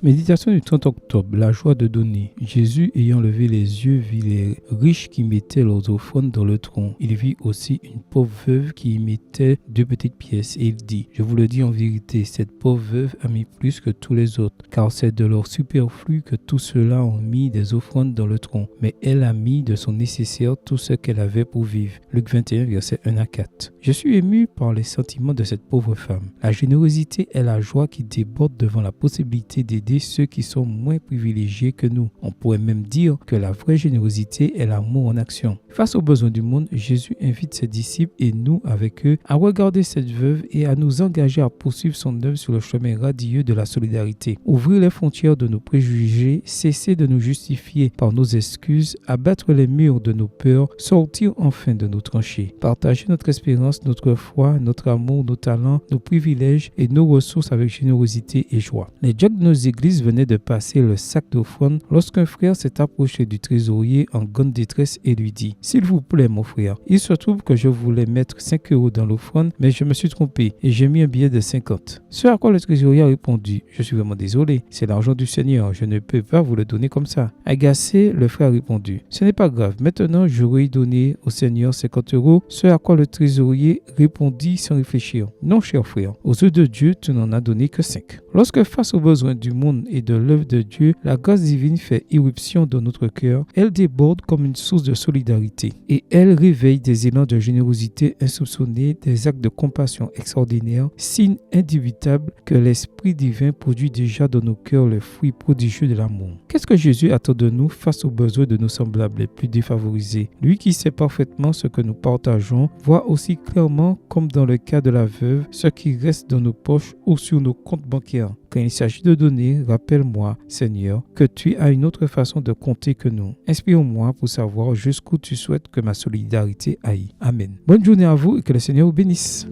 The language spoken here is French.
Méditation du 30 octobre, la joie de donner. Jésus, ayant levé les yeux, vit les riches qui mettaient leurs offrandes dans le tronc. Il vit aussi une pauvre veuve qui y mettait 2 petites pièces. Et il dit, je vous le dis en vérité, cette pauvre veuve a mis plus que tous les autres, car c'est de leur superflu que tous ceux-là ont mis des offrandes dans le tronc. Mais elle a mis de son nécessaire tout ce qu'elle avait pour vivre. Luc 21, versets 1 à 4. Je suis ému par les sentiments de cette pauvre femme. La générosité est la joie qui déborde devant la possibilité d'aider ceux qui sont moins privilégiés que nous. On pourrait même dire que la vraie générosité est l'amour en action. Face aux besoins du monde, Jésus invite ses disciples et nous avec eux à regarder cette veuve et à nous engager à poursuivre son œuvre sur le chemin radieux de la solidarité. Ouvrir les frontières de nos préjugés, cesser de nous justifier par nos excuses, abattre les murs de nos peurs, sortir enfin de nos tranchées. Partager notre espérance, notre foi, notre amour, nos talents, nos privilèges et nos ressources avec générosité et joie. Les diacres de nos églises venaient de passer le sac d'offrande lorsqu'un frère s'est approché du trésorier en grande détresse et lui dit « S'il vous plaît mon frère, il se trouve que je voulais mettre 5 € dans l'offrande, mais je me suis trompé et j'ai mis un billet de 50. » Ce à quoi le trésorier a répondu « Je suis vraiment désolé, c'est l'argent du Seigneur, je ne peux pas vous le donner comme ça. » Agacé, le frère a répondu « Ce n'est pas grave, maintenant j'aurai donné au Seigneur 50 €. Ce à quoi le trésorier répondit sans réfléchir « Non cher frère, aux yeux de Dieu tu n'en as donné que 5. » Lorsque face aux besoins du monde et de l'œuvre de Dieu, la grâce divine fait irruption dans notre cœur, elle déborde comme une source de solidarité et elle réveille des élans de générosité insoupçonnés, des actes de compassion extraordinaires, signe indubitable que l'Esprit divin produit déjà dans nos cœurs le fruit prodigieux de l'amour. Qu'est-ce que Jésus attend de nous face aux besoins de nos semblables les plus défavorisés? Lui qui sait parfaitement ce que nous partageons, voit aussi clairement, comme dans le cas de la veuve, ce qui reste dans nos poches ou sur nos comptes bancaires. Quand il s'agit de donner, rappelle-moi, Seigneur, que tu as une autre façon de compter que nous. Inspire-moi pour savoir jusqu'où tu souhaites que ma solidarité aille. Amen. Bonne journée à vous et que le Seigneur vous bénisse.